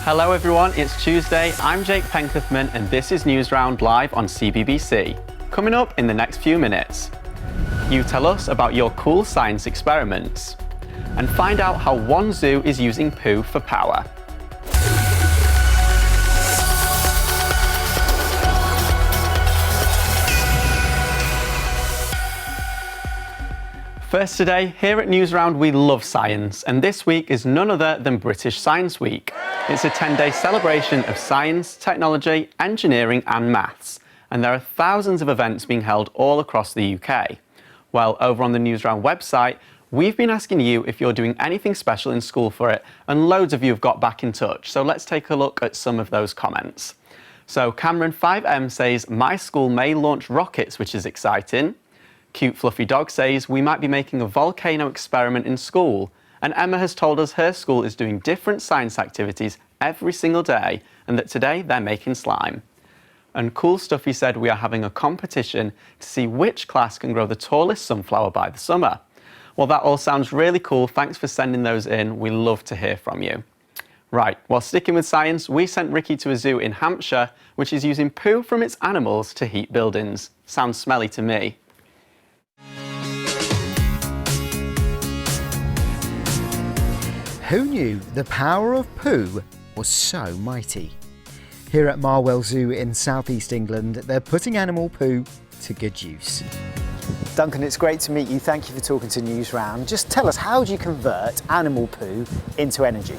Hello everyone, it's Tuesday. I'm Jake Penkethman and this is Newsround live on CBBC. Coming up in the next few minutes, you tell us about your cool science experiments and find out how one zoo is using poo for power. First today, here at Newsround we love science, and this week is none other than British Science Week. It's a 10-day celebration of science, technology, engineering and maths, and there are thousands of events being held all across the UK. Well, over on the Newsround website, we've been asking you if you're doing anything special in school for it, and loads of you have got back in touch, so let's take a look at some of those comments. So Cameron 5M says, my school may launch rockets, which is exciting. Cute Fluffy Dog says, we might be making a volcano experiment in school. And Emma has told us her school is doing different science activities every single day and that today they're making slime. And Cool Stuffy said we are having a competition to see which class can grow the tallest sunflower by the summer. Well, that all sounds really cool. Thanks for sending those in. We love to hear from you. Right, while sticking with science, we sent Ricky to a zoo in Hampshire, which is using poo from its animals to heat buildings. Sounds smelly to me. Who knew the power of poo was so mighty? Here at Marwell Zoo in South East England, they're putting animal poo to good use. Duncan, it's great to meet you. Thank you for talking to Newsround. Just tell us, how do you convert animal poo into energy?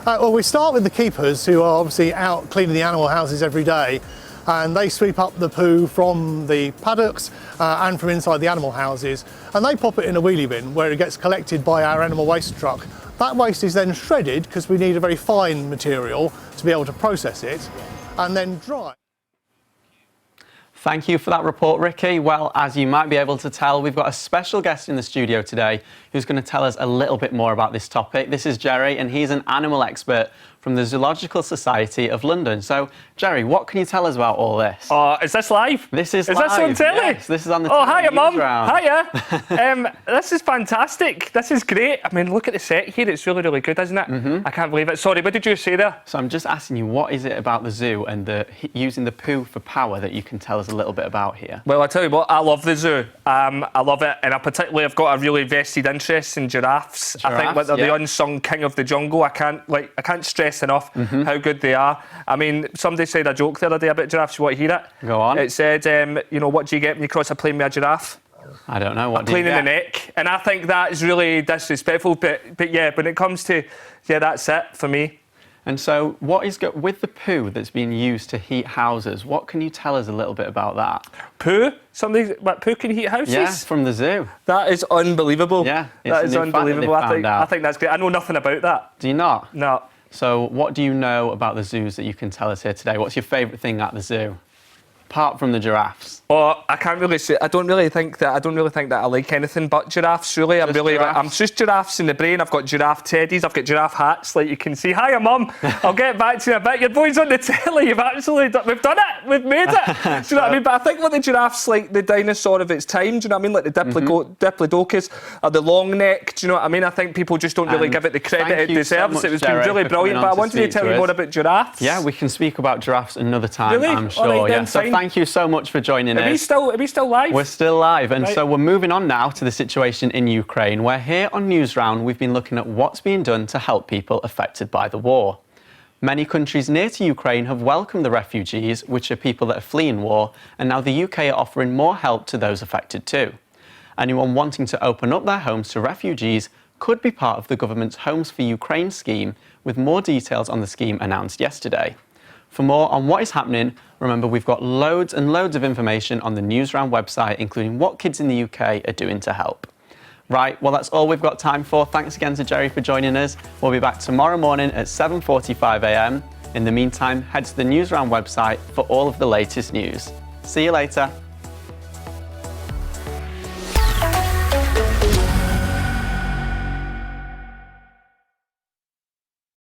Well, we start with the keepers who are obviously out cleaning the animal houses every day, and they sweep up the poo from the paddocks and from inside the animal houses, and they pop it in a wheelie bin where it gets collected by our animal waste truck. That waste is then shredded because we need a very fine material to be able to process it, and then dry. Thank you for that report, Ricky. Well, as you might be able to tell, we've got a special guest in the studio today who's going to tell us a little bit more about this topic. This is Jerry, and he's an animal expert from the Zoological Society of London. So, Jerry, what can you tell us about all this? Is this live? This is live. Is this on telly? Yes, this is on the hiya, Mum. Newsround. Hiya. This is fantastic. This is great. I mean, look at the set here. It's really, really good, isn't it? I can't believe it. Sorry, what did you say there? So I'm just asking you, what is it about the zoo and using the poo for power that you can tell us a little bit about here? Well, I tell you what, I love the zoo. I love it, and I particularly have got a really vested interest in giraffes. I think that they're the unsung king of the jungle. I can't stress enough how good they are. I mean, somebody said a joke the other day about giraffes. You want to hear it? Go on. It said, what do you get when you cross a plane with a giraffe? I don't know. What do you get? A clean in the neck. And I think that is really disrespectful. But yeah, when it comes to, that's it for me. And so what is with the poo that's being used to heat houses, what can you tell us a little bit about that? Poo? Poo can heat houses? Yeah, from the zoo. That is unbelievable. Yeah, that is unbelievable. I think that's great. I know nothing about that. Do you not? No. So what do you know about the zoos that you can tell us here today? What's your favourite thing at the zoo? Apart from the giraffes. Oh, I can't really say. I don't really think that I like anything but giraffes. Really, I'm just giraffes in the brain. I've got giraffe teddies. I've got giraffe hats, like you can see. Hiya, Mum. I'll get back to you in a bit. Your boy's on the telly. We've done it. We've made it. Do you know what I mean? But I think what the giraffes, like the dinosaur of its time. Do you know what I mean? Like the diplodocus or the long neck. Do you know what I mean? I think people just don't really give it the credit it deserves. So it was been really brilliant. But I wanted to tell you more about giraffes. Yeah, we can speak about giraffes another time. Really? I'm sure. Yeah. So thank you so much for joining us. Are we still live? We're still live, and right. So we're moving on now to the situation in Ukraine, where here on Newsround we've been looking at what's being done to help people affected by the war. Many countries near to Ukraine have welcomed the refugees, which are people that are fleeing war, and now the UK are offering more help to those affected too. Anyone wanting to open up their homes to refugees could be part of the government's Homes for Ukraine scheme, with more details on the scheme announced yesterday. For more on what is happening, remember we've got loads and loads of information on the Newsround website, including what kids in the UK are doing to help. Right, well that's all we've got time for. Thanks again to Jerry for joining us. We'll be back tomorrow morning at 7:45 a.m. In the meantime, head to the Newsround website for all of the latest news. See you later.